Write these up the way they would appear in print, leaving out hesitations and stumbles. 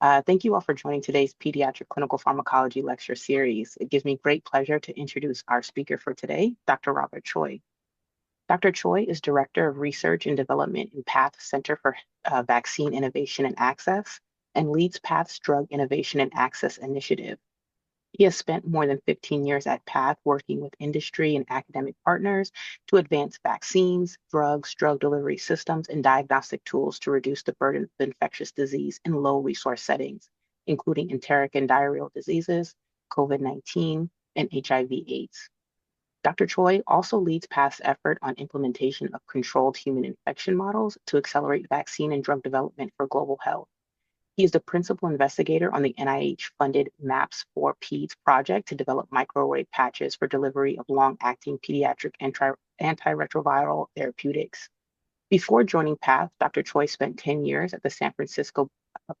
Thank you all for joining today's Pediatric Clinical Pharmacology Lecture Series. It gives me great pleasure to introduce our speaker for today, Dr. Robert Choy. Dr. Choy is Director of Research and Development in PATH Center for Vaccine Innovation and Access and leads PATH's Drug Innovation and Access Initiative. He has spent more than 15 years at PATH working with industry and academic partners to advance vaccines, drugs, drug delivery systems, and diagnostic tools to reduce the burden of infectious disease in low-resource settings, including enteric and diarrheal diseases, COVID-19, and HIV/AIDS. Dr. Choy also leads PATH's effort on implementation of controlled human infection models to accelerate vaccine and drug development for global health. He is the principal investigator on the NIH-funded MAPs for Peds project to develop microarray patches for delivery of long-acting pediatric antiretroviral therapeutics. Before joining PATH, Dr. Choy spent 10 years at the San Francisco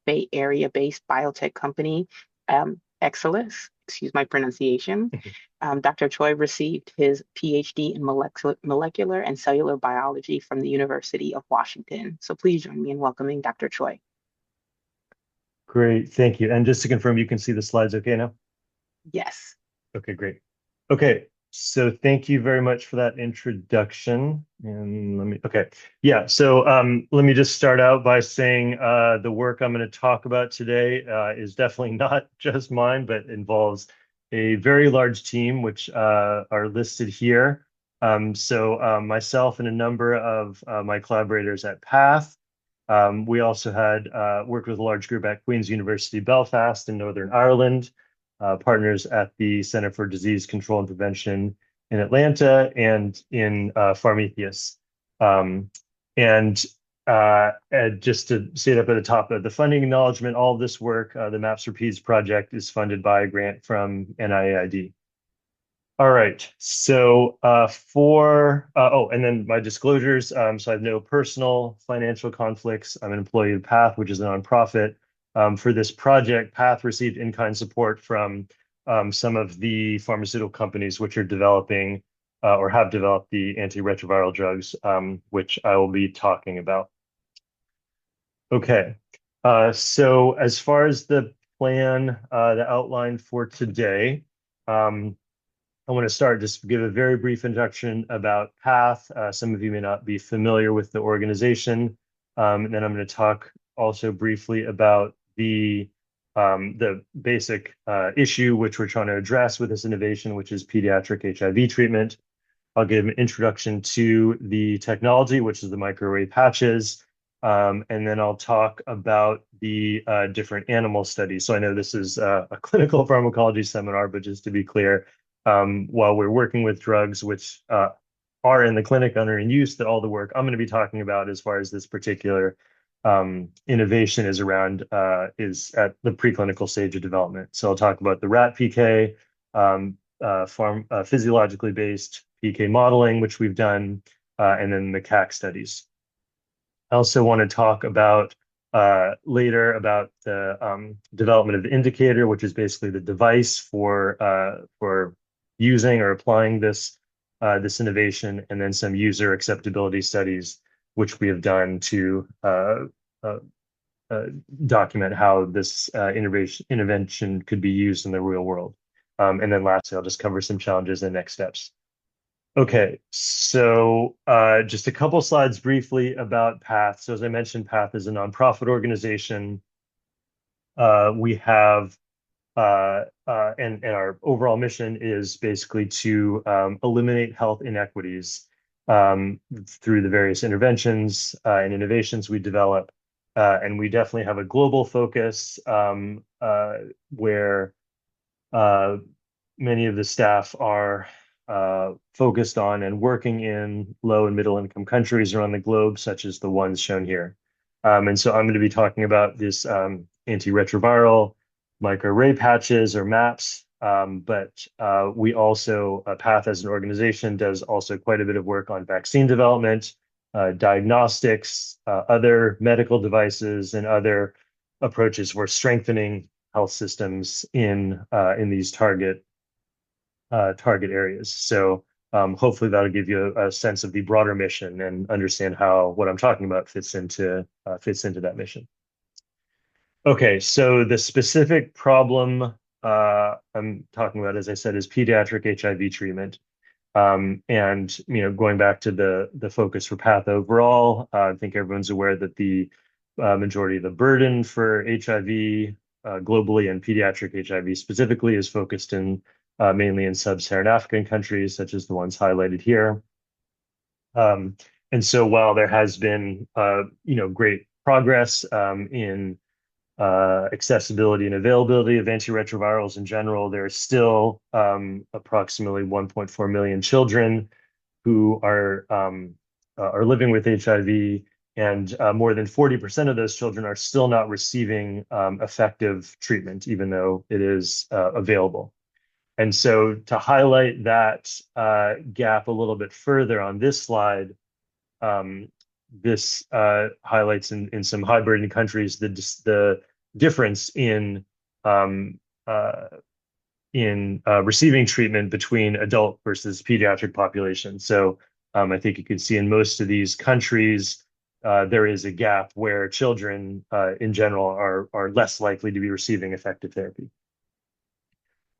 Bay Area-based biotech company, Exelixis, excuse my pronunciation. Dr. Choy received his Ph.D. in molecular and cellular biology from the University of Washington. So please join me in welcoming Dr. Choy. Great, thank you. And just to confirm, you can see the slides okay now? Yes. Okay, great. Okay, so thank you very much for that introduction. And let me just start out by saying the work I'm going to talk about today is definitely not just mine, but involves a very large team, which are listed here. Myself and a number of my collaborators at PATH. We also had worked with a large group at Queen's University Belfast in Northern Ireland, partners at the Center for Disease Control and Prevention in Atlanta, and in Pharmacology. Just to state up at the top of the funding acknowledgement, all of this work, the MAPS for Peds project, is funded by a grant from NIH. All right, so and then my disclosures. So I have no personal financial conflicts. I'm an employee of PATH, which is a nonprofit. For this project, PATH received in-kind support from some of the pharmaceutical companies which are developing or have developed the antiretroviral drugs, which I will be talking about. Okay, so as far as the plan, the outline for today, I want to start just give a very brief introduction about PATH. Some of you may not be familiar with the organization. And then I'm going to talk also briefly about the basic issue which we're trying to address with this innovation, which is pediatric HIV treatment. I'll give an introduction to the technology, which is the microarray patches. And then I'll talk about the different animal studies. So I know this is a clinical pharmacology seminar, but just to be clear, while we're working with drugs which are in the clinic and are in use, that all the work I'm going to be talking about as far as this particular innovation is around is at the preclinical stage of development. So I'll talk about the rat PK, physiologically-based PK modeling, which we've done, and then the CAC studies. I also want to talk about later about the development of the indicator, which is basically the device for using or applying this innovation, and then some user acceptability studies, which we have done to document how this intervention could be used in the real world. And then lastly, I'll just cover some challenges and next steps. Okay, so just a couple slides briefly about PATH. So as I mentioned, PATH is a nonprofit organization. We have and our overall mission is basically to eliminate health inequities through the various interventions and innovations we develop. And we definitely have a global focus where many of the staff are focused on and working in low and middle income countries around the globe, such as the ones shown here. And so I'm going to be talking about this antiretroviral microarray patches or MAPs, but we also, PATH as an organization, does also quite a bit of work on vaccine development, diagnostics, other medical devices, and other approaches for strengthening health systems in these target areas. So hopefully that'll give you a sense of the broader mission and understand how what I'm talking about fits into that mission. Okay, so the specific problem I'm talking about, as I said, is pediatric HIV treatment. And going back to the focus for PATH overall, I think everyone's aware that the majority of the burden for HIV globally and pediatric HIV specifically is focused in mainly in sub-Saharan African countries, such as the ones highlighted here. Um, and so while there has been great progress in accessibility and availability of antiretrovirals in general, there are still approximately 1.4 million children who are living with HIV, and more than 40% of those children are still not receiving effective treatment, even though it is available. And so to highlight that gap a little bit further on this slide, um, this highlights in some high-burden countries the difference um, uh, in receiving treatment between adult versus pediatric populations. So I think you can see in most of these countries, there is a gap where children in general are less likely to be receiving effective therapy.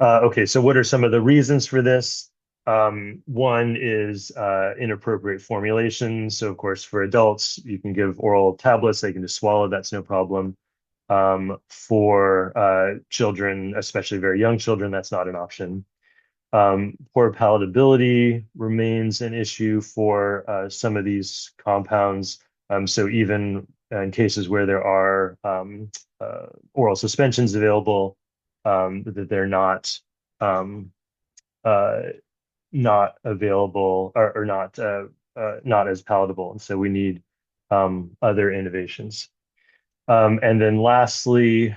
Okay, so what are some of the reasons for this? One is inappropriate formulation. So, of course, for adults, you can give oral tablets, they can just swallow, that's no problem. For children, especially very young children, that's not an option. Poor palatability remains an issue for some of these compounds. So even in cases where there are oral suspensions available, that they're um, uh, not available or not as palatable. And so we need other innovations. And then lastly,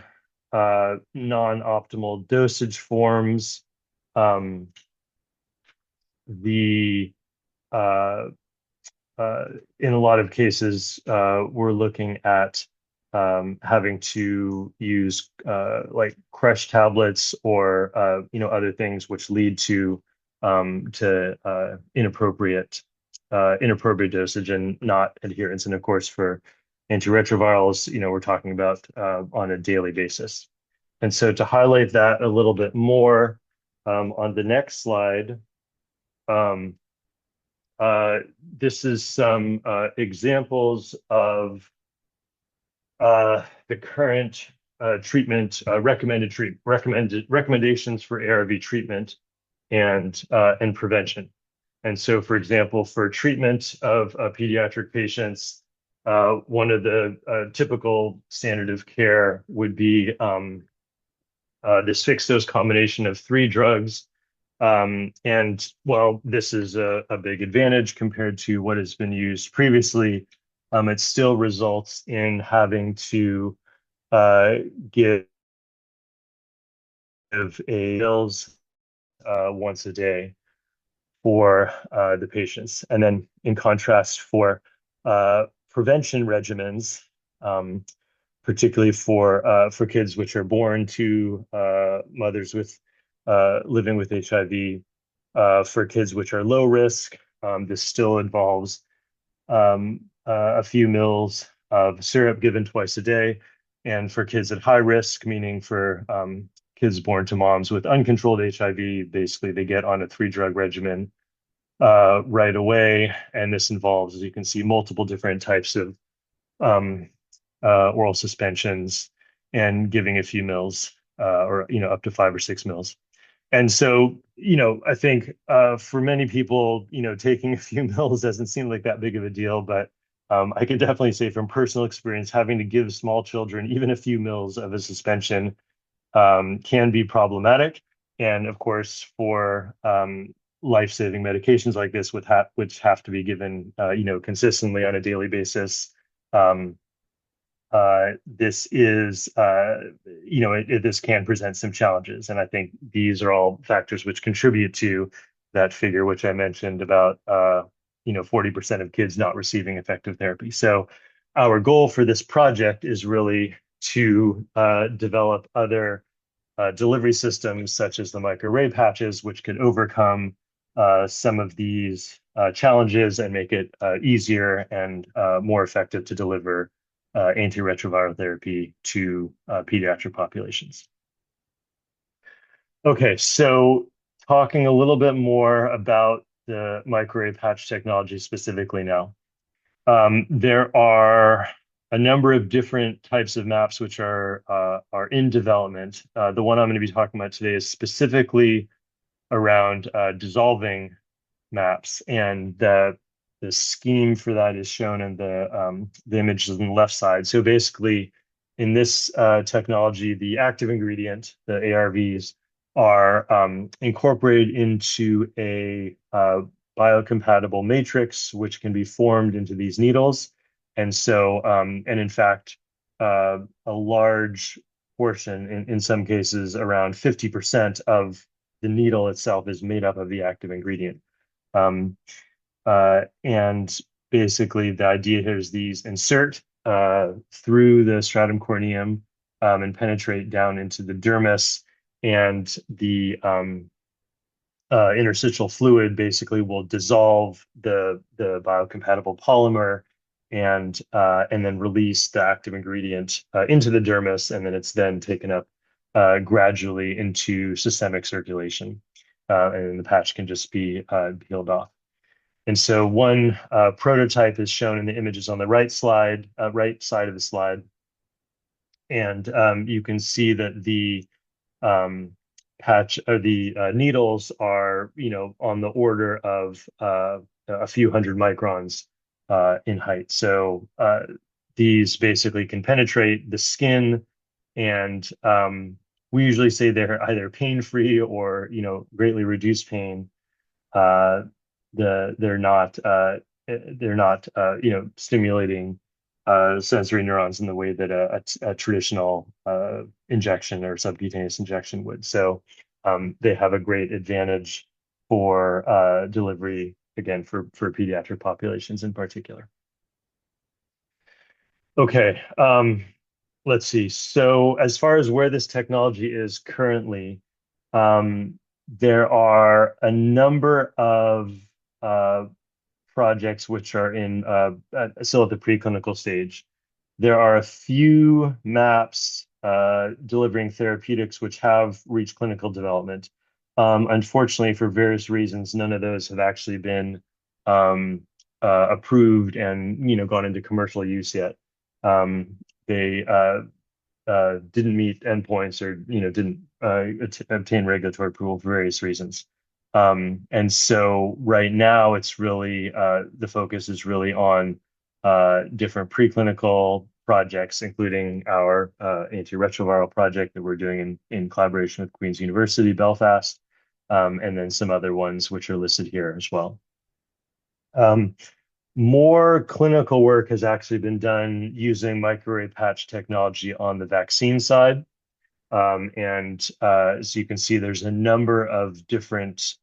non-optimal dosage forms. Um, the uh, in a lot of cases, we're looking at having to use like crush tablets or other things which lead to inappropriate dosage and not adherence. And of course, for antiretrovirals, we're talking about on a daily basis. And so to highlight that a little bit more, on the next slide, um, this is some examples of the current treatment recommendations for ARV treatment and prevention. And so, for example, for treatment of pediatric patients, one of the typical standard of care would be this fixed dose combination of three drugs. And while this is a big advantage compared to what has been used previously, it still results in having to uh, give a pills once a day for the patients. And then in contrast for prevention regimens, um, particularly for kids which are born to mothers with living with HIV, for kids which are low risk, this still involves a few mils of syrup given twice a day. And for kids at high risk, meaning for kids born to moms with uncontrolled HIV, basically they get on a three-drug regimen right away. And this involves, as you can see, multiple different types of um, oral suspensions and giving a few mils or up to 5 or 6 mils. And so, I think for many people, taking a few mils doesn't seem like that big of a deal, but I can definitely say from personal experience, having to give small children even a few mils of a suspension can be problematic. And of course, for life-saving medications like this, which have to be given, consistently on a daily basis, um, this is, this can present some challenges. And I think these are all factors which contribute to that figure, which I mentioned about, 40% of kids not receiving effective therapy. So our goal for this project is really to develop other delivery systems, such as the microarray patches, which could overcome some of these challenges and make it easier and more effective to deliver antiretroviral therapy to pediatric populations. Okay, so talking a little bit more about the microarray patch technology specifically now. There are a number of different types of maps which are in development. The one I'm going to be talking about today is specifically around dissolving maps, and the scheme for that is shown in the images on the left side. So basically, in this technology, the active ingredient, the ARVs, are incorporated into a biocompatible matrix, which can be formed into these needles. And so, and in fact, a large portion, in some cases, around 50% of the needle itself is made up of the active ingredient. And basically, the idea here is these insert through the stratum corneum and penetrate down into the dermis, and the interstitial fluid basically will dissolve the biocompatible polymer and then release the active ingredient into the dermis, and then it's then taken up gradually into systemic circulation, and the patch can just be peeled off. And so one prototype is shown in the images on the right side of the slide, and you can see that the patch or the needles are, on the order of a few hundred microns in height. So these basically can penetrate the skin, and we usually say they're either pain-free or, greatly reduced pain. They're not stimulating sensory neurons in the way that a traditional injection or subcutaneous injection would. So they have a great advantage for delivery, again, for pediatric populations in particular. Okay, let's see. So as far as where this technology is currently, there are a number of projects which are still at the preclinical stage. There are a few MAPs delivering therapeutics which have reached clinical development. Unfortunately, for various reasons, none of those have actually been approved and gone into commercial use yet. They didn't meet endpoints or didn't obtain regulatory approval for various reasons. And so right now it's really the focus is really on different preclinical projects, including our antiretroviral project that we're doing in collaboration with Queen's University, Belfast, and then some other ones which are listed here as well. More clinical work has actually been done using microarray patch technology on the vaccine side. And as you can see, there's a number of different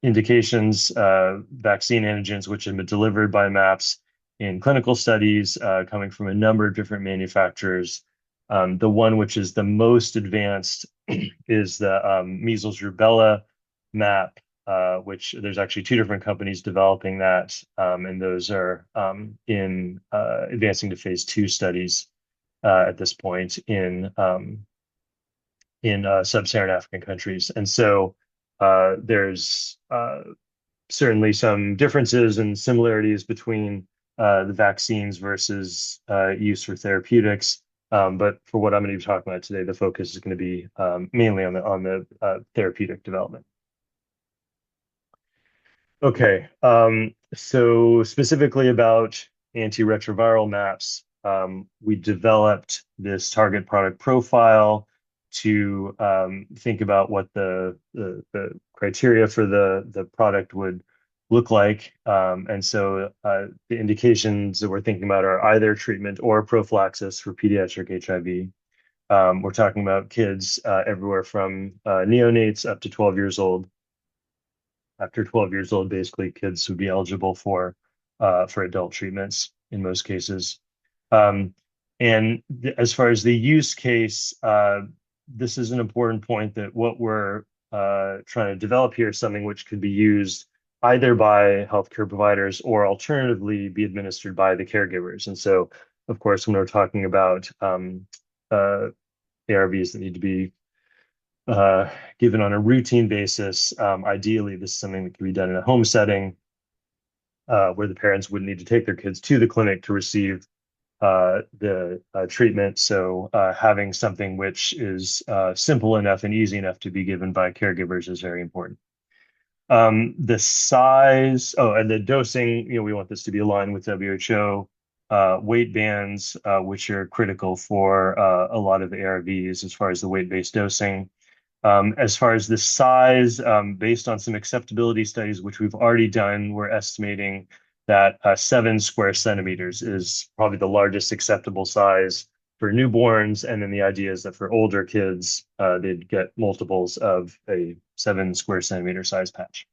indications, vaccine antigens, which have been delivered by MAPs in clinical studies coming from a number of different manufacturers. The one which is the most advanced is the measles rubella MAP, which there's actually two different companies developing that, and those are in advancing to phase 2 studies at this point in sub-Saharan African countries. And so there's certainly some differences and similarities between the vaccines versus use for therapeutics. But for what I'm going to be talking about today, the focus is going to be mainly on the therapeutic development. Okay, so specifically about antiretroviral MAPs, we developed this target product profile to think about what the criteria for the product would look like. And so the indications that we're thinking about are either treatment or prophylaxis for pediatric HIV. We're talking about kids everywhere from neonates up to 12 years old. After 12 years old, basically, kids would be eligible for adult treatments in most cases. And as far as the use case, this is an important point that what we're trying to develop here is something which could be used either by healthcare providers or alternatively be administered by the caregivers. And so, of course, when we're talking about uh, ARVs that need to be uh, given on a routine basis, ideally, this is something that can be done in a home setting where the parents wouldn't need to take their kids to the clinic to receive the treatment. So having something which is simple enough and easy enough to be given by caregivers is very important. The size, oh, and the dosing, we want this to be aligned with WHO weight bands, which are critical for a lot of the ARVs as far as the weight-based dosing. As far as the size, based on some acceptability studies, which we've already done, we're estimating that 7 square centimeters is probably the largest acceptable size for newborns. And then the idea is that for older kids, they'd get multiples of a 7 square centimeter size patch.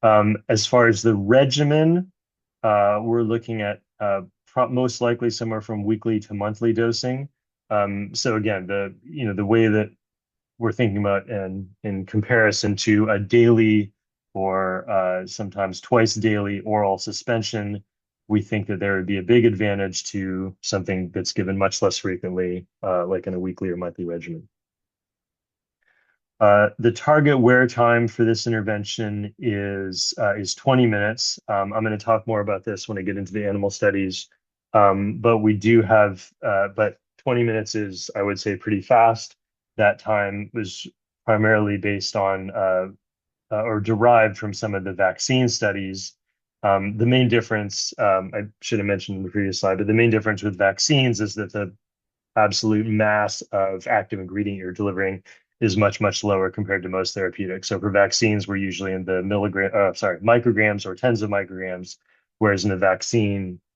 As far as the regimen, we're looking at most likely somewhere from weekly to monthly dosing. So again, the way that we're thinking about in comparison to a daily or sometimes twice daily oral suspension, we think that there would be a big advantage to something that's given much less frequently, like in a weekly or monthly regimen. The target wear time for this intervention is 20 minutes. I'm going to talk more about this when I get into the animal studies, but we do have, but 20 minutes is, I would say, pretty fast. That time was primarily based on or derived from some of the vaccine studies. The main difference, I should have mentioned in the previous slide, but the main difference with vaccines is that the absolute mass of active ingredient you're delivering is much, much lower compared to most therapeutics. So for vaccines, we're usually in the micrograms or tens of micrograms, whereas in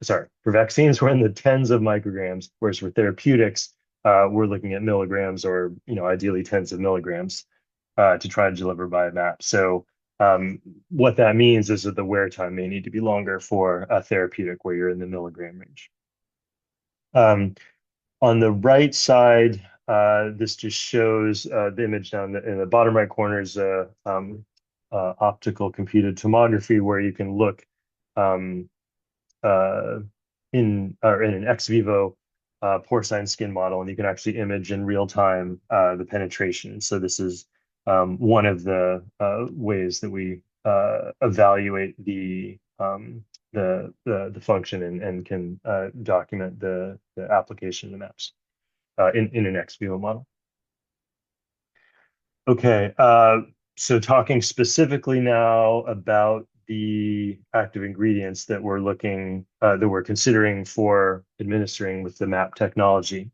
for vaccines, we're in the tens of micrograms, whereas for therapeutics, we're looking at milligrams or, ideally tens of milligrams to try to deliver by a MAP. So what that means is that the wear time may need to be longer for a therapeutic where you're in the milligram range. On the right side, this just shows the image down in the bottom right corner is optical computed tomography where you can look um, in an ex vivo porcine skin model, and you can actually image in real time the penetration. So this is one of the ways that we evaluate the function and can document the application of the maps in an ex vivo model. Okay, so talking specifically now about the active ingredients that we're considering for administering with the MAP technology.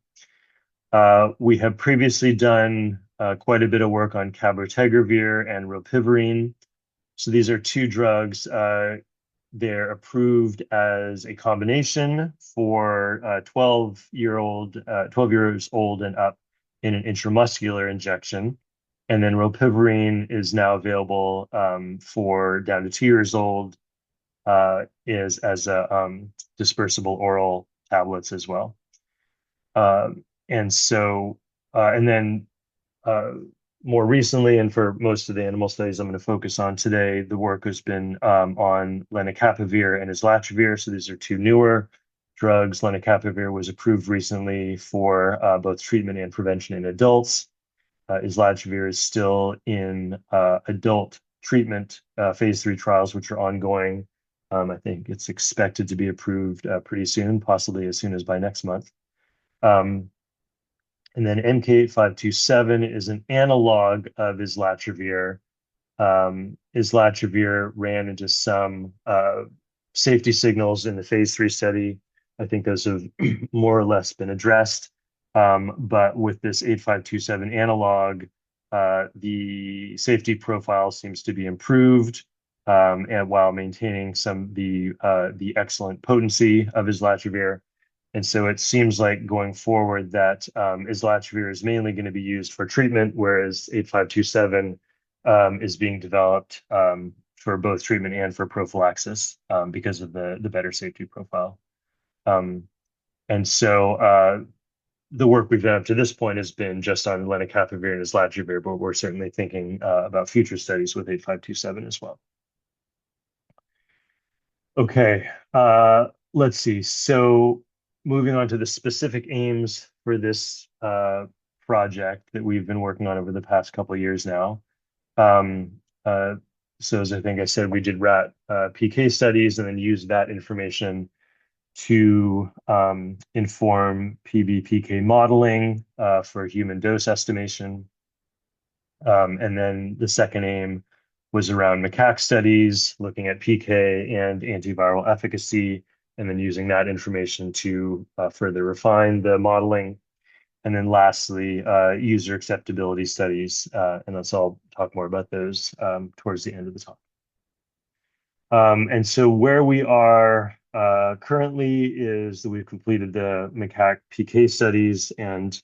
We have previously done quite a bit of work on cabotegravir and ropivirine. So these are two drugs. They're approved as a combination for 12 years old and up in an intramuscular injection. And then ropivirine is now available for down to 2 years old is as a dispersible oral tablets as well. And then more recently, and for most of the animal studies I'm going to focus on today, the work has been on lenacapavir and islatravir. So these are two newer drugs. Lenacapavir was approved recently for both treatment and prevention in adults. Islatravir is still in adult treatment phase 3 trials, which are ongoing. I think it's expected to be approved pretty soon, possibly as soon as by next month. And then MK-8527 is an analog of islatravir. Islatravir ran into some safety signals in the phase 3 study. I think those have more or less been addressed. But with this 8527 analog, the safety profile seems to be improved, and while maintaining some the excellent potency of islatravir. And so it seems like going forward that islatravir is mainly going to be used for treatment, whereas 8527 is being developed for both treatment and for prophylaxis because of the better safety profile. And so the work we've done up to this point has been just on lenacapavir and islatravir, but we're certainly thinking about future studies with 8527 as well. Okay, let's see. So moving on to the specific aims for this project that we've been working on over the past couple of years now. Um, uh, so as I think I said, we did rat PK studies and then used that information to inform PBPK modeling for human dose estimation. And then the second aim was around macaque studies, looking at PK and antiviral efficacy, and then using that information to further refine the modeling. And then lastly, user acceptability studies, and let's all talk more about those towards the end of the talk. And so where we are currently is that we've completed the macaque PK studies and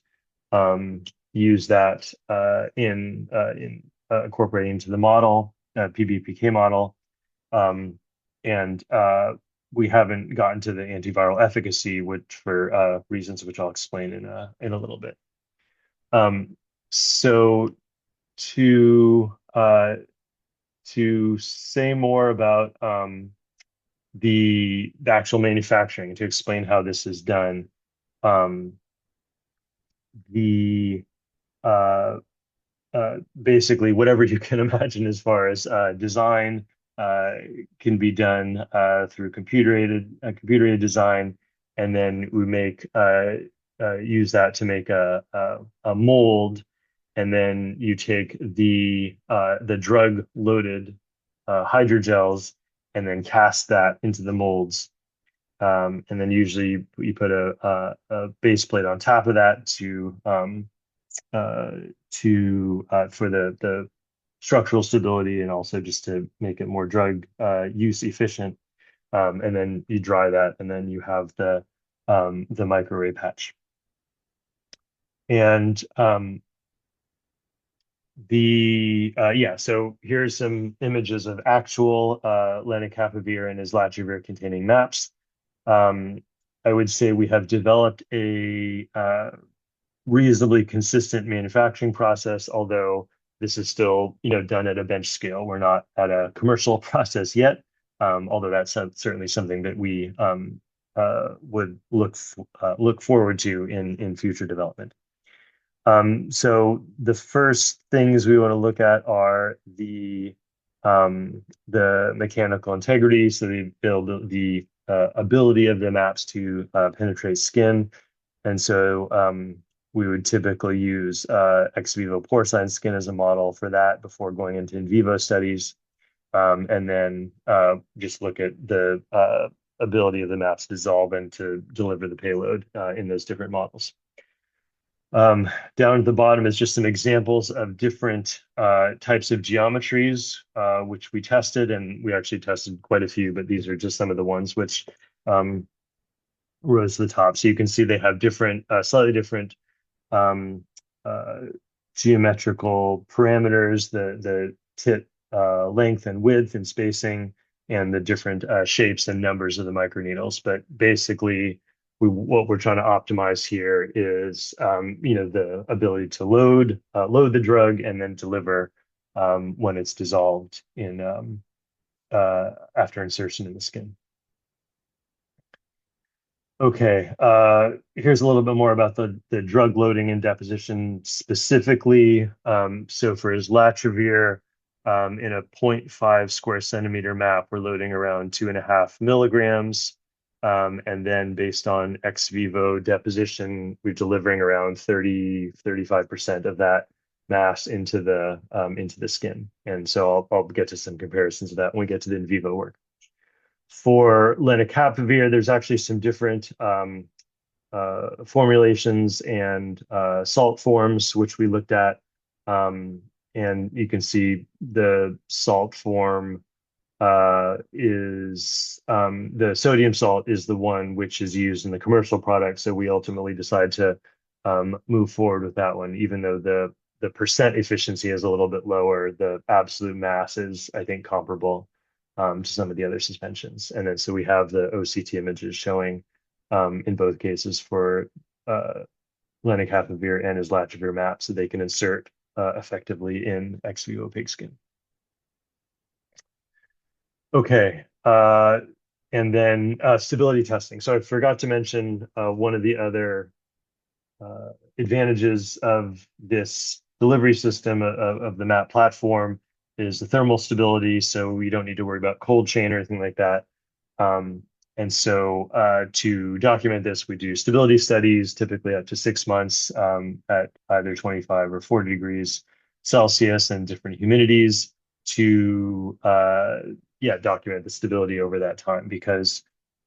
use that in incorporating into the model, PBPK model. And we haven't gotten to the antiviral efficacy, which for reasons which I'll explain in a little bit. So to say more about the actual manufacturing, to explain how this is done, the uh, basically whatever you can imagine as far as design can be done through computer aided design, and then we make use that to make a mold, and then you take the drug loaded hydrogels and then cast that into the molds. And then usually you put a base plate on top of that uh, for the structural stability and also just to make it more drug use efficient. And then you dry that, and then you have the microarray patch. And so here's some images of actual lenacapavir and islatravir containing MAPs. I would say we have developed a reasonably consistent manufacturing process, although this is still, done at a bench scale. We're not at a commercial process yet, although that's certainly something that we would look forward to in future development. So the first things we want to look at are the mechanical integrity, so the ability of the MAPs to penetrate skin. And so we would typically use ex vivo porcine skin as a model for that before going into in vivo studies. And then just look at the ability of the MAPs to dissolve and to deliver the payload in those different models. Down at the bottom is just some examples of different types of geometries, which we tested, and we actually tested quite a few, but these are just some of the ones which rose to the top. So you can see they have different, slightly different geometrical parameters, the tip length and width and spacing, and the different shapes and numbers of the microneedles. But basically, what we're trying to optimize here is, the ability to load the drug and then deliver when it's dissolved in after insertion in the skin. Okay, here's a little bit more about the drug loading and deposition specifically. So for islatravir, in a 0.5 square centimeter map, we're loading around 2.5 milligrams. And then based on ex vivo deposition, we're delivering around 35% of that mass into the skin. And so I'll get to some comparisons of that when we get to the in vivo work. For lenacapavir, there's actually some different formulations and salt forms, which we looked at. And you can see the salt form is the sodium salt is the one which is used in the commercial product. So we ultimately decide to move forward with that one, even though the percent efficiency is a little bit lower. The absolute mass is, I think, comparable to some of the other suspensions. And then so we have the OCT images showing in both cases for lenacapavir and islatravir maps, so they can insert effectively in ex vivo pig skin. Okay, And then stability testing. So I forgot to mention one of the other advantages of this delivery system of the MAP platform is the thermal stability. So we don't need to worry about cold chain or anything like that. Um, and so to document this, we do stability studies, typically up to 6 months at either 25 or 40 degrees Celsius and different humidities to document the stability over that time. Because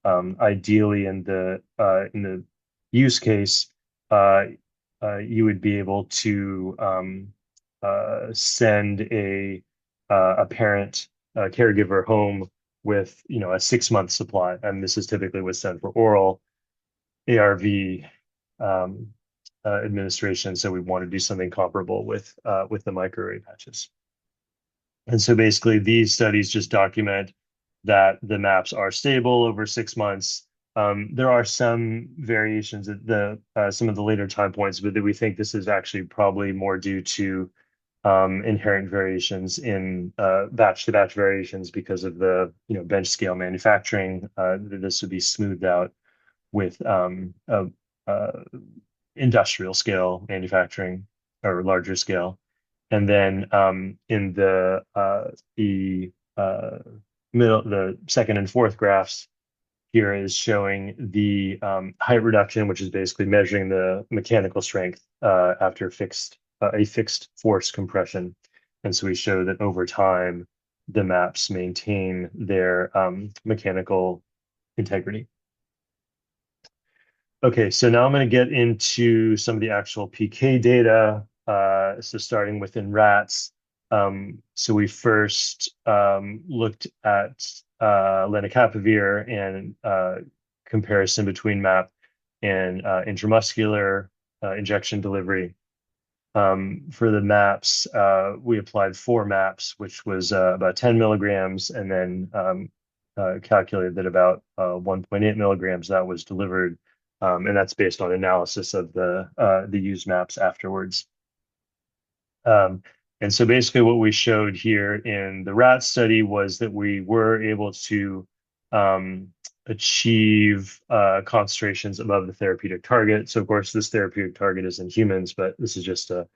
ideally in the use case, you would be able to send a parent, a caregiver home with a 6 month supply, and this is typically what's done for oral ARV administration. So we want to do something comparable with the microarray patches. And so basically, these studies just document that the maps are stable over 6 months. There are some variations at some of the later time points, but we think this is actually probably more due to inherent variations in batch-to-batch variations because of the bench scale manufacturing. This would be smoothed out with industrial scale manufacturing or larger scale. And then in the middle, the second and fourth graphs here is showing the height reduction, which is basically measuring the mechanical strength after a fixed force compression. And so we show that over time, the maps maintain their mechanical integrity. Okay, so now I'm going to get into some of the actual PK data. So starting within rats. So we first looked at lenacapavir and comparison between MAP and intramuscular injection delivery. For the MAPs, we applied 4 MAPs, which was about 10 milligrams, and then calculated that about 1.8 milligrams that was delivered. And that's based on analysis of the used maps afterwards. And so basically what we showed here in the rat study was that we were able to achieve concentrations above the therapeutic target. So of course this therapeutic target is in humans, but this is just a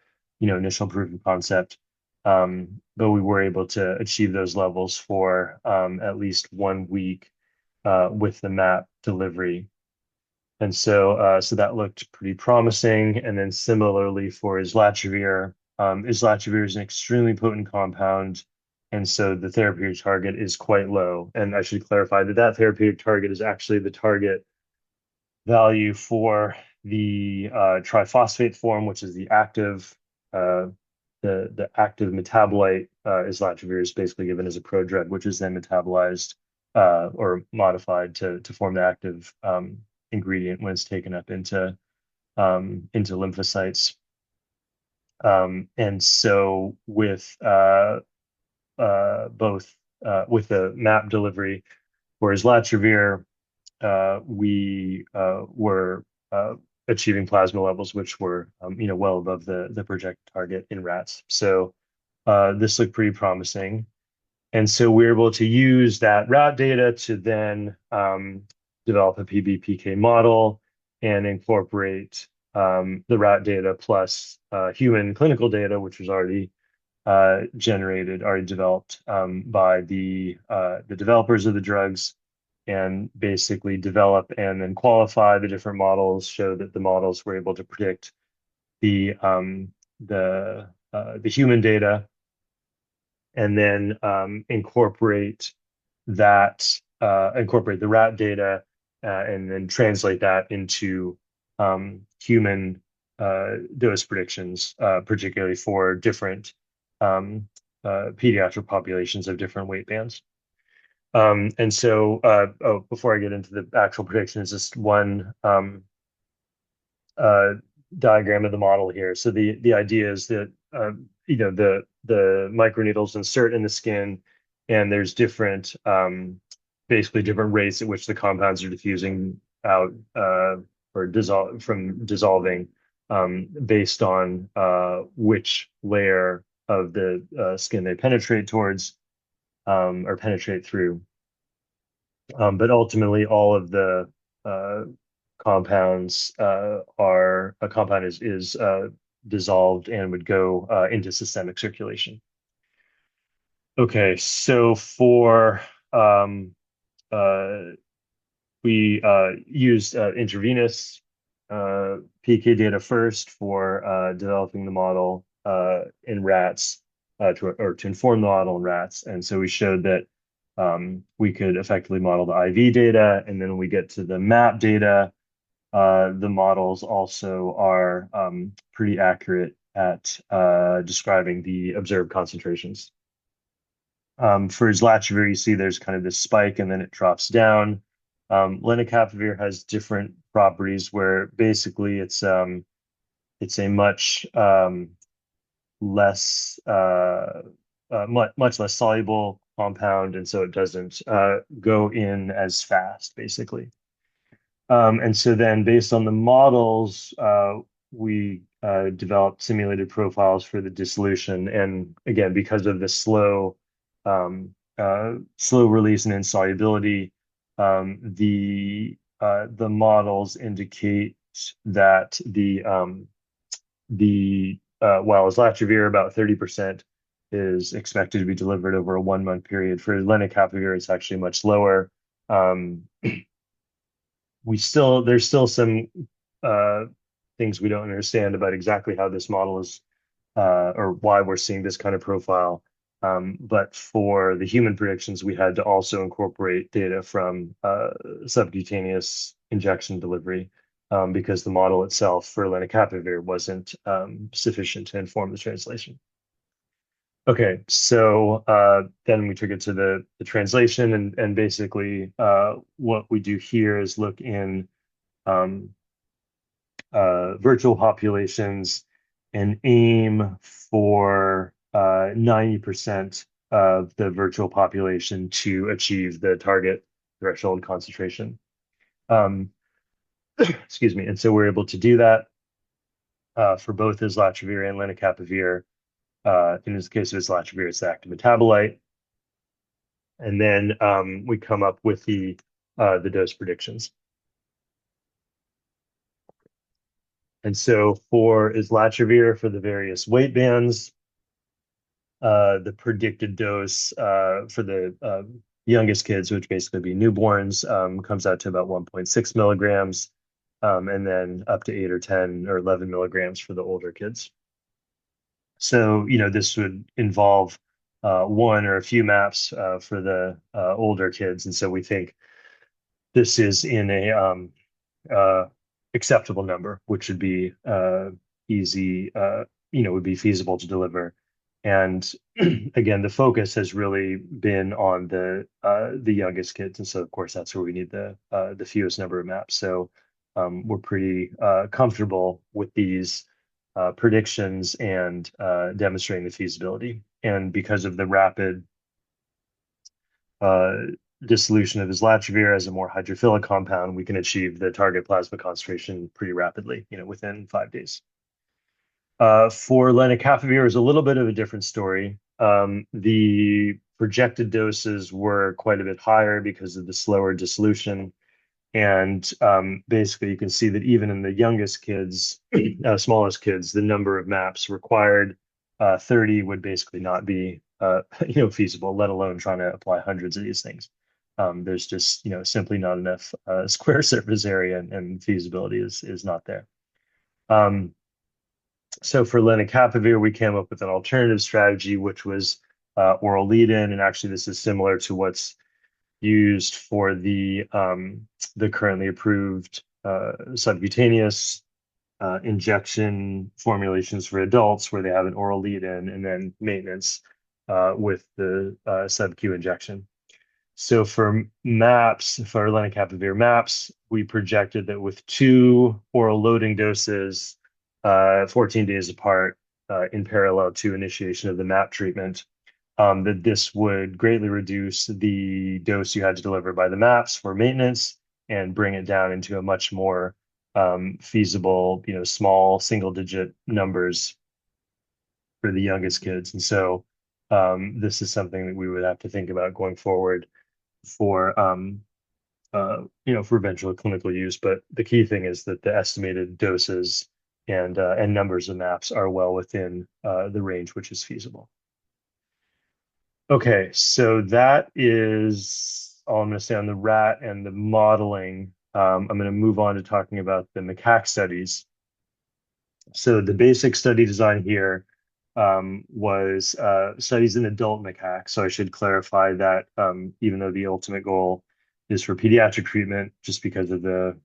initial proof of concept. But we were able to achieve those levels for at least 1 week with the MAP delivery. And so that looked pretty promising. And then similarly for islatravir, islatravir is an extremely potent compound. And so the therapeutic target is quite low. And I should clarify that therapeutic target is actually the target value for the triphosphate form, which is the active metabolite. Islatravir is basically given as a prodrug, which is then metabolized or modified to form the active ingredient when it's taken up into lymphocytes. And so with both with the MAP delivery for islatravir, we were achieving plasma levels which were well above the projected target in rats. So this looked pretty promising. And so we were able to use that rat data to then develop a PBPK model and incorporate the rat data plus human clinical data, which was already developed by the developers of the drugs, and basically develop and then qualify the different models, show that the models were able to predict the human data, and then incorporate the rat data and then translate that into human dose predictions, particularly for different pediatric populations of different weight bands. And so, before I get into the actual predictions, just one diagram of the model here. So the idea is that the microneedles insert in the skin, and there's different basically different rates at which the compounds are diffusing out or dissolving based on which layer of the skin they penetrate towards or penetrate through. But ultimately, all of the compounds are a compound is dissolved and would go into systemic circulation. Okay, so for we used intravenous PK data first for developing the model in rats to inform the model in rats. And so we showed that we could effectively model the IV data. And then when we get to the MAP data, the models also are pretty accurate at describing the observed concentrations. For islatravir, you see there's kind of this spike and then it drops down. Lenacapavir has different properties where basically it's a much less much less soluble compound, and so it doesn't go in as fast, basically. And so then, based on the models, we developed simulated profiles for the dissolution. And again, because of the slow release and insolubility, the models indicate that while islatravir about 30% is expected to be delivered over a 1 month period, for lenacapavir it's actually much lower. There's still some things we don't understand about exactly how this model is or why we're seeing this kind of profile. But for the human predictions, we had to also incorporate data from subcutaneous injection delivery because the model itself for lenacapavir wasn't sufficient to inform the translation. Okay, so then we took it to the translation, and basically what we do here is look in virtual populations and aim for 90% of the virtual population to achieve the target threshold concentration. Excuse me. And so we're able to do that for both islatravir and lenacapavir. In this case of islatravir, it's the active metabolite. And then we come up with the dose predictions. And so for islatravir, for the various weight bands, the predicted dose for the youngest kids, which basically be newborns, comes out to about 1.6 milligrams, and then up to 8 or 10 or 11 milligrams for the older kids. So, this would involve one or a few MAPs for the older kids. And so we think this is in a acceptable number, which would be easy, would be feasible to deliver. And again, the focus has really been on the youngest kids, and so of course that's where we need the fewest number of MAPs. So we're pretty comfortable with these predictions and demonstrating the feasibility. And because of the rapid dissolution of islatravir as a more hydrophilic compound, we can achieve the target plasma concentration pretty rapidly, within 5 days. For lenacapavir is a little bit of a different story. The projected doses were quite a bit higher because of the slower dissolution. And basically, you can see that even in the youngest kids, smallest kids, the number of MAPs required, 30 would basically not be, feasible, let alone trying to apply hundreds of these things. There's just, simply not enough square surface area, and feasibility is not there. So for lenacapavir, we came up with an alternative strategy, which was oral lead-in, and actually this is similar to what's used for the currently approved subcutaneous injection formulations for adults, where they have an oral lead-in and then maintenance with the sub-Q injection. So for MAPs, for lenacapavir MAPs, we projected that with 2 oral loading doses, 14 days apart, in parallel to initiation of the MAP treatment, that this would greatly reduce the dose you had to deliver by the MAPs for maintenance and bring it down into a much more feasible, small single-digit numbers for the youngest kids. And so this is something that we would have to think about going forward for for eventual clinical use. But the key thing is that the estimated doses and numbers of maps are well within the range which is feasible. Okay, so that is all I'm going to say on the rat and the modeling. I'm going to move on to talking about the macaque studies. So the basic study design here was studies in adult macaques. So I should clarify that even though the ultimate goal is for pediatric treatment, just because of the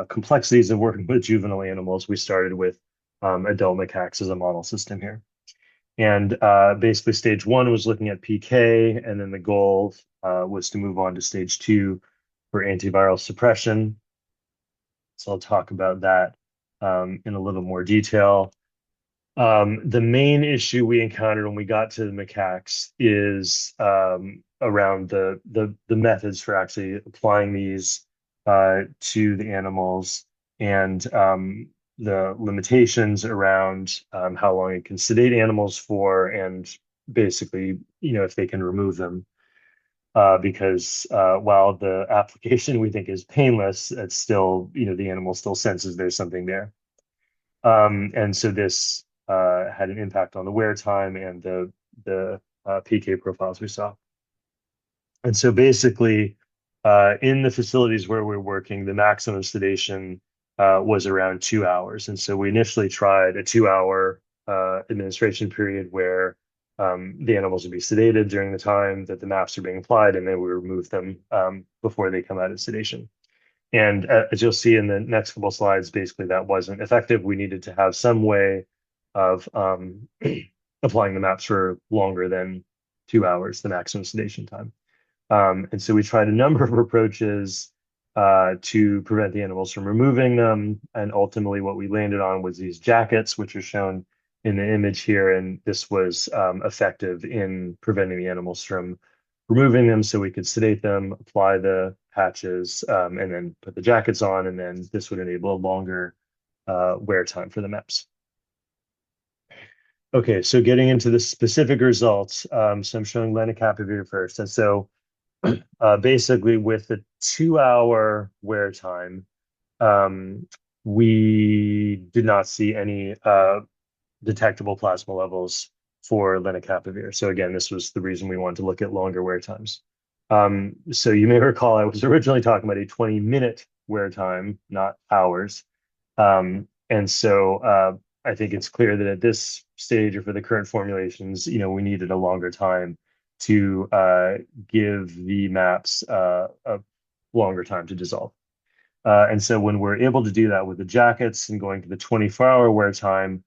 complexities of working with juvenile animals, we started with adult macaques as a model system here. And basically stage one was looking at PK, and then the goal was to move on to stage two for antiviral suppression. So I'll talk about that in a little more detail. The main issue we encountered when we got to the macaques is around the methods for actually applying these to the animals, and the limitations around how long it can sedate animals for, and basically, if they can remove them. Because while the application we think is painless, it's still, the animal still senses there's something there. And so this had an impact on the wear time and the PK profiles we saw. And so basically, in the facilities where we're working, the maximum sedation was around 2 hours. And so we initially tried a 2-hour administration period where the animals would be sedated during the time that the MAPs are being applied, and then we remove them before they come out of sedation. And as you'll see in the next couple slides, basically that wasn't effective. We needed to have some way of applying the MAPs for longer than 2 hours, the maximum sedation time. And so we tried a number of approaches to prevent the animals from removing them. And ultimately what we landed on was these jackets, which are shown in the image here. And this was effective in preventing the animals from removing them, so we could sedate them, apply the patches, and then put the jackets on, and then this would enable a longer wear time for the MAPs. Okay, so getting into the specific results, so I'm showing lenacapavir first. And so basically with the 2-hour wear time, we did not see any detectable plasma levels for lenacapavir. So again, this was the reason we wanted to look at longer wear times. So you may recall I was originally talking about a 20-minute wear time, not hours. And so I think it's clear that at this stage, or for the current formulations, we needed a longer time to give the MAPs a longer time to dissolve. And so when we're able to do that with the jackets and going to the 24-hour wear time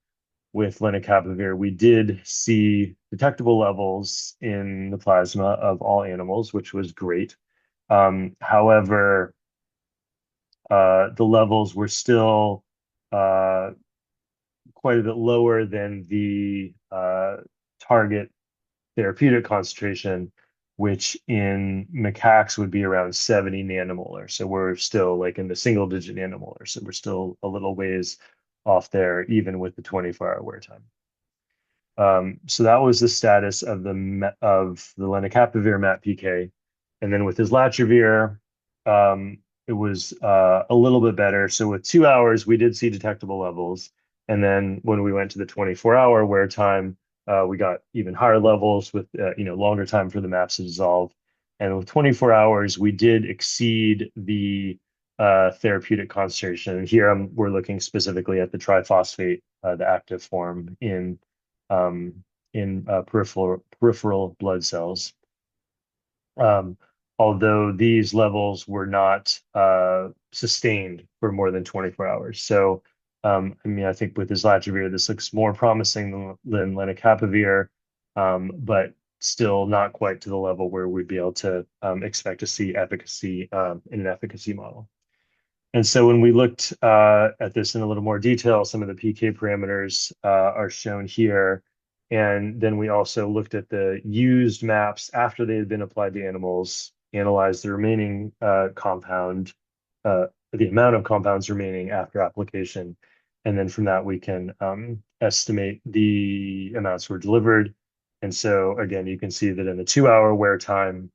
with lenacapavir, we did see detectable levels in the plasma of all animals, which was great. However, the levels were still quite a bit lower than the target therapeutic concentration, which in macaques would be around 70 nanomolar. So we're still like in the single digit nanomolar. So we're still a little ways off there, even with the 24-hour wear time. So that was the status of the lenacapavir MAP PK. And then with islatravir, it was a little bit better. So with 2 hours, we did see detectable levels. And then when we went to the 24-hour wear time, we got even higher levels with longer time for the MAPs to dissolve. And with 24 hours, we did exceed the therapeutic concentration. And here we're looking specifically at the triphosphate, the active form in peripheral blood cells. Although these levels were not sustained for more than 24 hours. So, I think with islatravir, this looks more promising than lenacapavir, but still not quite to the level where we'd be able to expect to see efficacy in an efficacy model. And so when we looked at this in a little more detail, some of the PK parameters are shown here. And then we also looked at the used MAPs after they had been applied to animals, analyzed the remaining compound, the amount of compounds remaining after application. And then from that, we can estimate the amounts were delivered. And so again, you can see that in the 2-hour wear time,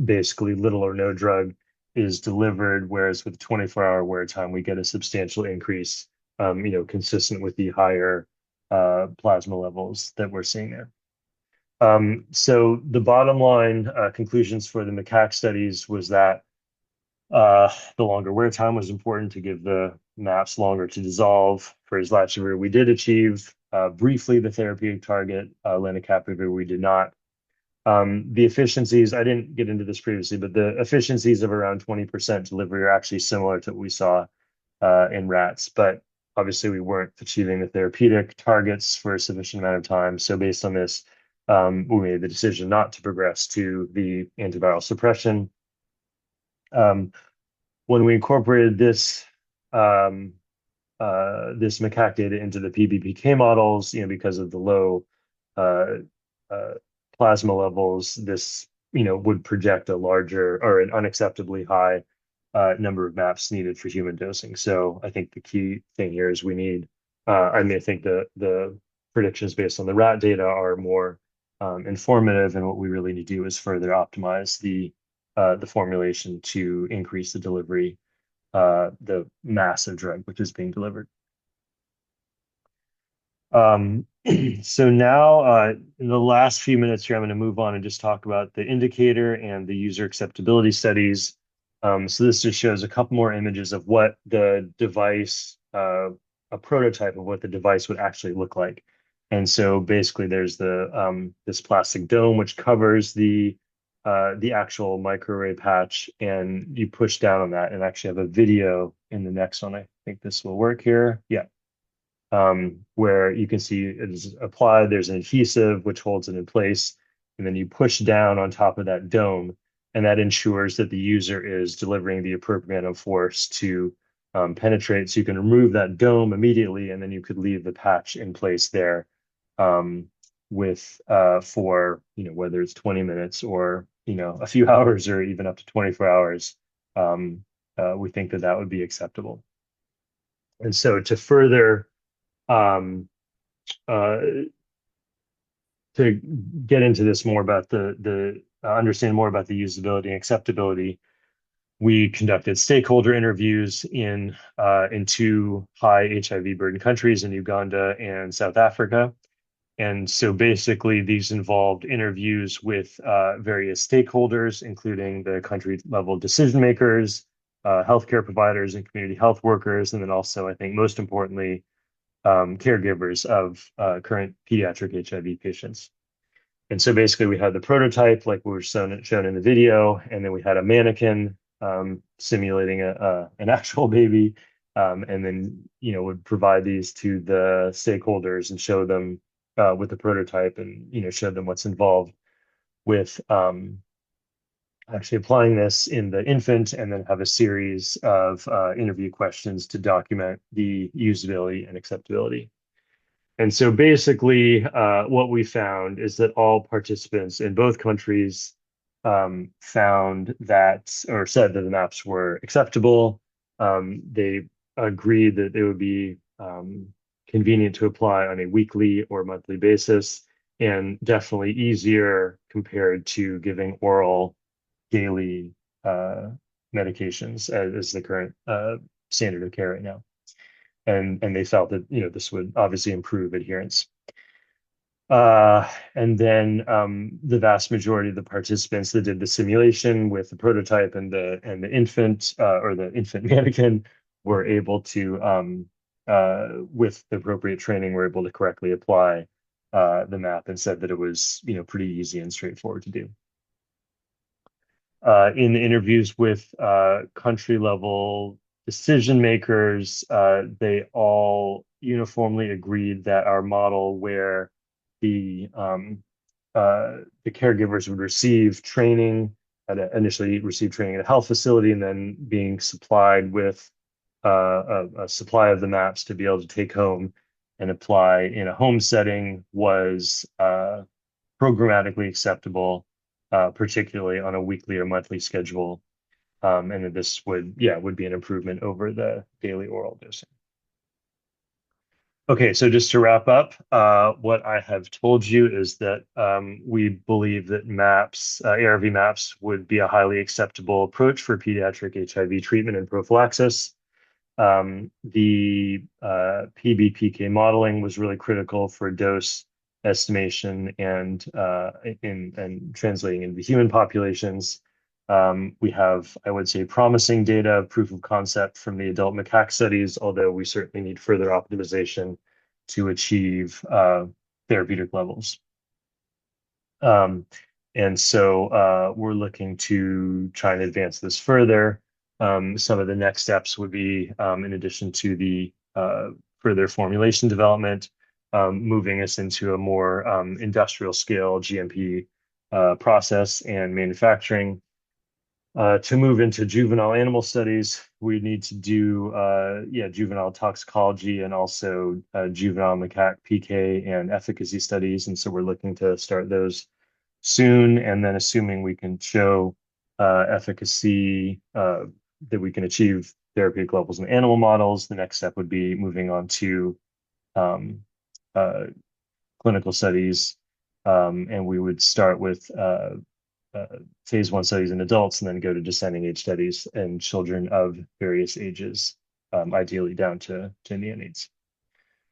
basically little or no drug is delivered, whereas with 24-hour wear time, we get a substantial increase, consistent with the higher plasma levels that we're seeing there. So the bottom line conclusions for the macaque studies was that the longer wear time was important to give the MAPs longer to dissolve. For islatravir, we did achieve briefly the therapeutic target. Lenacapavir, we did not. The efficiencies, I didn't get into this previously, but the efficiencies of around 20% delivery are actually similar to what we saw in rats. But obviously, we weren't achieving the therapeutic targets for a sufficient amount of time. So based on this, we made the decision not to progress to the antiviral suppression. When we incorporated this this macaque data into the PBPK models, because of the low uh, uh, plasma levels, this would project a larger or an unacceptably high number of MAPs needed for human dosing. So I think the key thing here is we need. I think the predictions based on the rat data are more informative, and what we really need to do is further optimize the formulation to increase the delivery, the mass of drug which is being delivered. So now, in the last few minutes here, I'm going to move on and just talk about the indicator and the user acceptability studies. So this just shows a couple more images of what the device, a prototype of what the device would actually look like. And so basically there's the this plastic dome which covers the actual microarray patch, and you push down on that and actually have a video in the next one. I think this will work here. Yeah. Where you can see it is applied. There's an adhesive which holds it in place, and then you push down on top of that dome, and that ensures that the user is delivering the appropriate amount of force to penetrate. So you can remove that dome immediately, and then you could leave the patch in place there with for whether it's 20 minutes or a few hours or even up to 24 hours. We think that that would be acceptable. And so to further um, uh, to get into this more about the understand more about the usability and acceptability, we conducted stakeholder interviews in two high HIV burden countries, in Uganda and South Africa. And so basically, these involved interviews with various stakeholders, including the country level decision makers, healthcare providers, and community health workers, and then also, I think most importantly, caregivers of current pediatric HIV patients. And so basically we had the prototype like we were shown in the video, and then we had a mannequin simulating an actual baby, and then would provide these to the stakeholders and show them with the prototype, and show them what's involved with actually applying this in the infant, and then have a series of interview questions to document the usability and acceptability. And so basically, what we found is that all participants in both countries found that, or said that the MAPs were acceptable. They agreed that they would be convenient to apply on a weekly or monthly basis, and definitely easier compared to giving oral daily medications as the current standard of care right now. And they felt that this would obviously improve adherence. And then the vast majority of the participants that did the simulation with the prototype and the infant or the infant mannequin were able to, with the appropriate training, were able to correctly apply the MAP, and said that it was pretty easy and straightforward to do. In the interviews with country level decision makers, they all uniformly agreed that our model, where the caregivers would receive training initially receive training at a health facility, and then being supplied with a supply of the MAPs to be able to take home and apply in a home setting, was programmatically acceptable, particularly on a weekly or monthly schedule. And that this would be an improvement over the daily oral dosing. Okay, so just to wrap up, what I have told you is that we believe that MAPs, ARV MAPs, would be a highly acceptable approach for pediatric HIV treatment and prophylaxis. The PBPK modeling was really critical for dose estimation and in translating into human populations. We have, I would say, promising data, proof of concept from the adult macaque studies, although we certainly need further optimization to achieve therapeutic levels. Um, and so we're looking to try and advance this further. Some of the next steps would be, in addition to the further formulation development, moving us into a more industrial scale GMP process and manufacturing. To move into juvenile animal studies, we need to do juvenile toxicology and also juvenile macaque PK and efficacy studies. And so we're looking to start those soon. And then assuming we can show efficacy that we can achieve therapeutic levels in animal models, the next step would be moving on to um, uh, clinical studies. And we would start with uh, phase 1 studies in adults and then go to descending age studies in children of various ages, ideally down to neonates.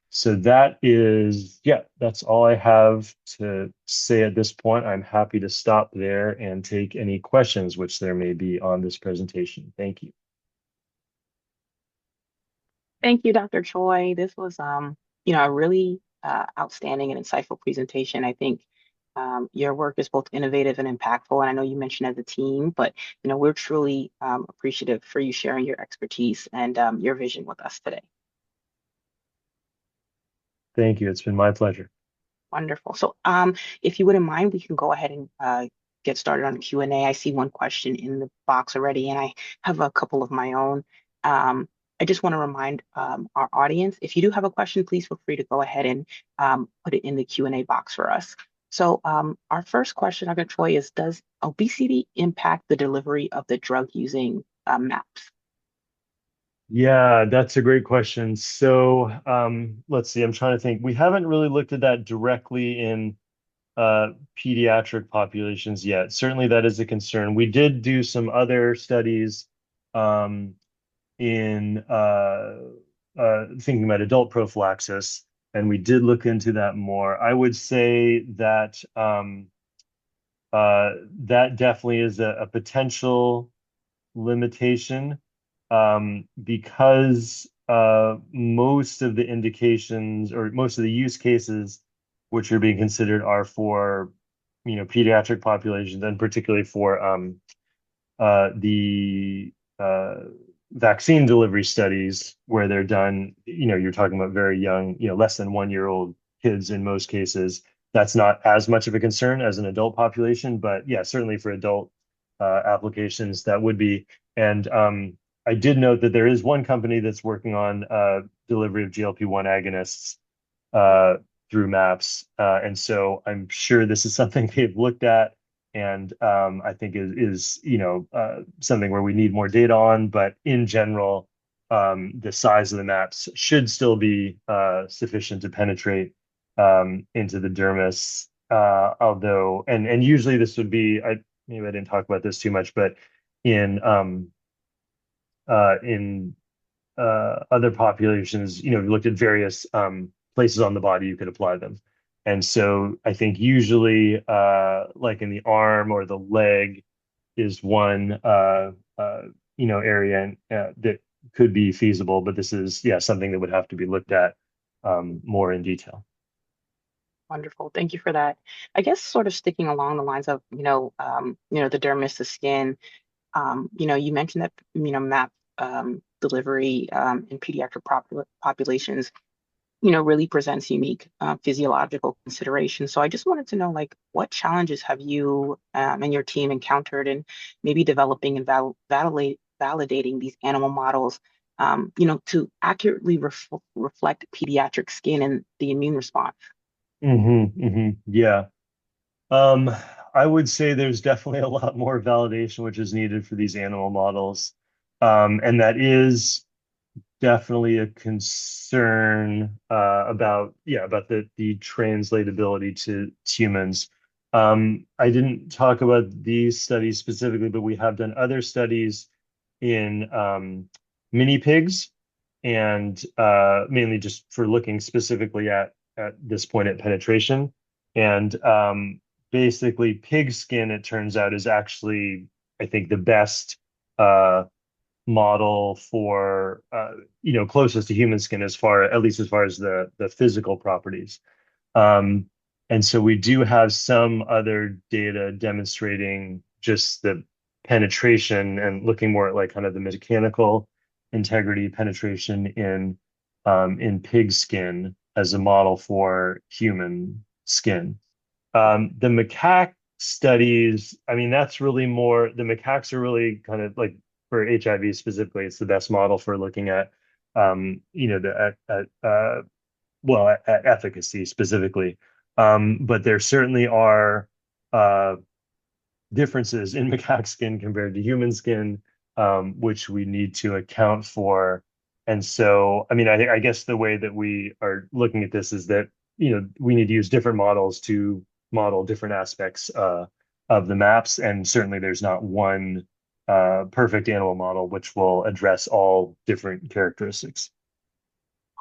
So that is, yeah, that's all I have to say at this point. I'm happy to stop there and take any questions which there may be on this presentation. Thank you. Thank you, Dr. Choi. This was, a really outstanding and insightful presentation. I think your work is both innovative and impactful. And I know you mentioned as a team, but we're truly appreciative for you sharing your expertise and your vision with us today. Thank you. It's been my pleasure. Wonderful. So, if you wouldn't mind, we can go ahead and get started on Q&A. I see one question in the box already, and I have a couple of my own. I just want to remind our audience, if you do have a question, please feel free to go ahead and put it in the Q&A box for us. So, our first question, Dr. Troy, is: does obesity impact the delivery of the drug using MAPs? Yeah, that's a great question. So let's see, I'm trying to think. We haven't really looked at that directly in pediatric populations yet. Certainly that is a concern. We did do some other studies um, in thinking about adult prophylaxis, and we did look into that more. I would say that that definitely is a potential limitation because most of the indications or most of the use cases which are being considered are for pediatric populations and particularly for the vaccine delivery studies where they're done, you're talking about very young, less than 1 year old kids in most cases. That's not as much of a concern as an adult population, but yeah, certainly for adult applications that would be. And I did note that there is one company that's working on delivery of GLP-1 agonists through MAPS. And so I'm sure this is something they've looked at and I think is something where we need more data on. But in general, the size of the MAPS should still be sufficient to penetrate into the dermis. Although, and usually this would be, maybe I didn't talk about this too much, but in in other populations, we looked at various places on the body you could apply them. And so I think usually, like in the arm or the leg, is one area that could be feasible. But this is, yeah, something that would have to be looked at more in detail. Wonderful. Thank you for that. I guess sort of sticking along the lines of, the dermis, the skin. You mentioned that, MAP delivery in pediatric populations, really presents unique physiological considerations. So I just wanted to know, like, what challenges have you and your team encountered in maybe developing and validating these animal models, to accurately reflect pediatric skin and the immune response? Yeah. Um, I would say there's definitely a lot more validation which is needed for these animal models. And that is definitely a concern about the translatability to humans. I didn't talk about these studies specifically, but we have done other studies in mini pigs, and mainly just for looking specifically at this point at penetration. And basically, pig skin, it turns out, is actually, I think, the best uh, model for closest to human skin, at least as far as the physical properties. Um, and so we do have some other data demonstrating just the penetration and looking more at like kind of the mechanical integrity penetration in pig skin as a model for human skin. The macaque studies, I mean, that's really more, the macaques are really kind of like for HIV specifically, it's the best model for looking at, at efficacy specifically. But there certainly are uh, differences in macaque skin compared to human skin, which we need to account for. And so, I mean, I guess the way that we are looking at this is that, we need to use different models to model different aspects of the maps. And certainly there's not one perfect animal model which will address all different characteristics.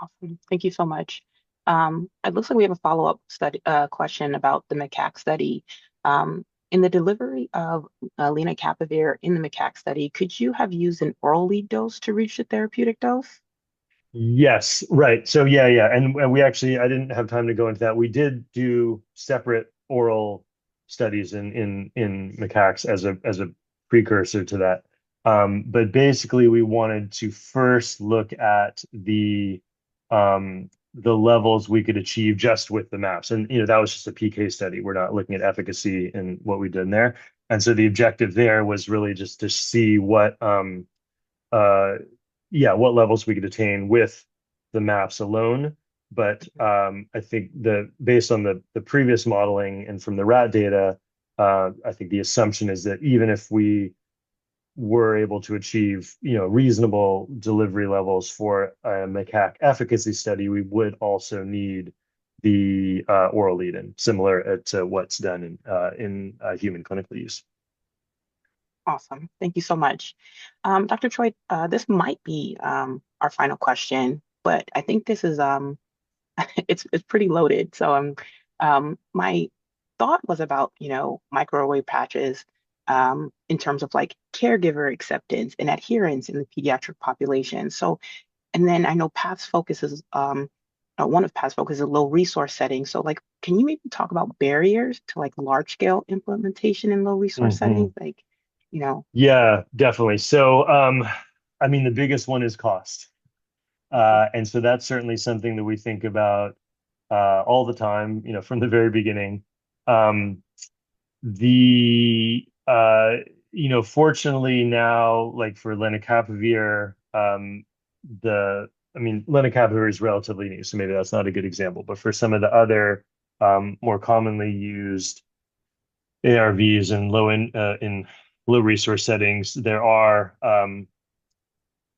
Awesome. Thank you so much. It looks like we have a follow-up study question about the macaque study. In the delivery of lenacapavir in the macaque study, could you have used an oral lead dose to reach the therapeutic dose? Yes, right. So yeah. And we actually, I didn't have time to go into that. We did do separate oral studies in macaques as a precursor to that. But basically we wanted to first look at the levels we could achieve just with the maps. And that was just a PK study. We're not looking at efficacy in what we did in there. And so the objective there was really just to see uh, what levels we could attain with the maps alone. But I think based on the previous modeling and from the rat data, I think the assumption is that even if we were able to achieve, reasonable delivery levels for a macaque efficacy study, we would also need the oral lead-in, similar to what's done in human clinical use. Awesome. Thank you so much. Dr. Choi, this might be our final question, but I think this is it's pretty loaded. So my thought was about, microarray patches in terms of like caregiver acceptance and adherence in the pediatric population. So, and then I know PATH's focuses, one of PATH's focus is low resource settings. So like, can you maybe talk about barriers to like large scale implementation in low resource settings? Mhm. Like, Yeah, definitely. So, I mean, the biggest one is cost. And so that's certainly something that we think about all the time, from the very beginning. Um, the Fortunately now, like for lenacapavir, I mean, lenacapavir is relatively new, so maybe that's not a good example. But for some of the other more commonly used ARVs in low resource settings, there are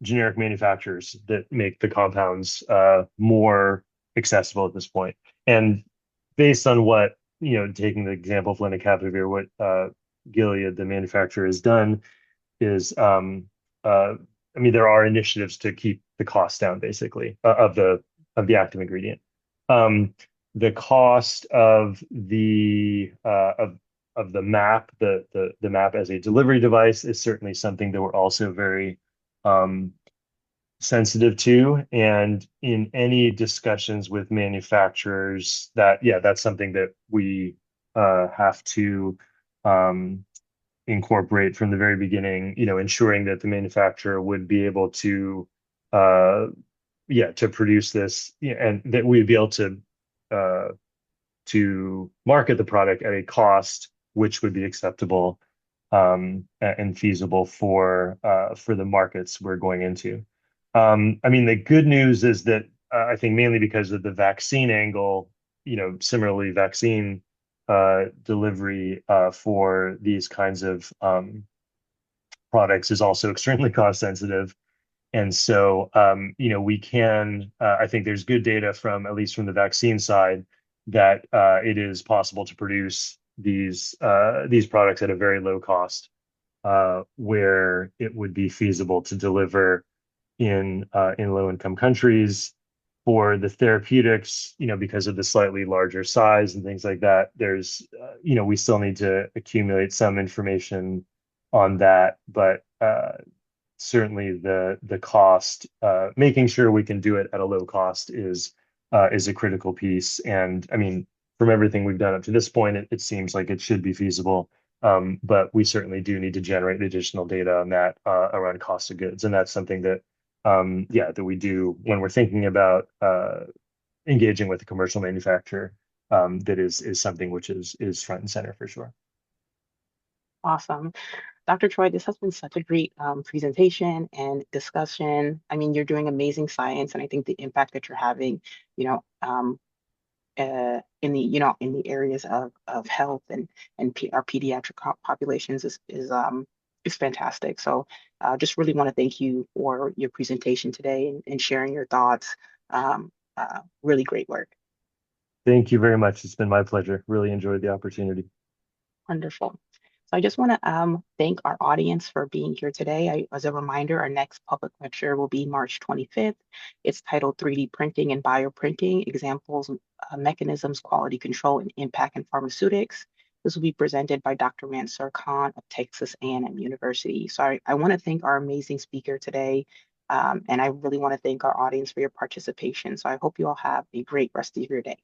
generic manufacturers that make the compounds more accessible at this point. And based on what, taking the example of lenacapavir, what Gilead, the manufacturer, has done is, uh, I mean, there are initiatives to keep the cost down, basically, of the active ingredient. Um, the cost of the map, the map as a delivery device, is certainly something that we're also very um, sensitive to. And in any discussions with manufacturers, that's something that we have to um, incorporate from the very beginning, ensuring that the manufacturer would be able uh, to produce this, and that we'd be able uh, to market the product at a cost which would be acceptable and feasible for the markets we're going into. I mean, the good news is that I think mainly because of the vaccine angle, similarly, vaccine delivery for these kinds of products is also extremely cost sensitive. And so, we can, I think there's good data from, at least from the vaccine side, that it is possible to produce these products at a very low cost, where it would be feasible to deliver in low-income countries. For the therapeutics, because of the slightly larger size and things like that, there's, we still need to accumulate some information on that, but certainly the cost, making sure we can do it at a low cost is a critical piece. And I mean, from everything we've done up to this point, it seems like it should be feasible. But we certainly do need to generate additional data on that, around cost of goods. And that's something that, that we do when we're thinking about engaging with a commercial manufacturer. That is something which is front and center for sure. Awesome. Dr. Choy, this has been such a great presentation and discussion. I mean, you're doing amazing science, and I think the impact that you're having, in the areas of health and our pediatric populations is fantastic. So, just really want to thank you for your presentation today and sharing your thoughts. Really great work. Thank you very much. It's been my pleasure. Really enjoyed the opportunity. Wonderful. So I just want to thank our audience for being here today. As a reminder, our next public lecture will be March 25th. It's titled 3D Printing and Bioprinting, Examples, Mechanisms, Quality Control, and Impact in Pharmaceutics. This will be presented by Dr. Mansoor Khan of Texas A&M University. So I want to thank our amazing speaker today, and I really want to thank our audience for your participation. So I hope you all have a great rest of your day.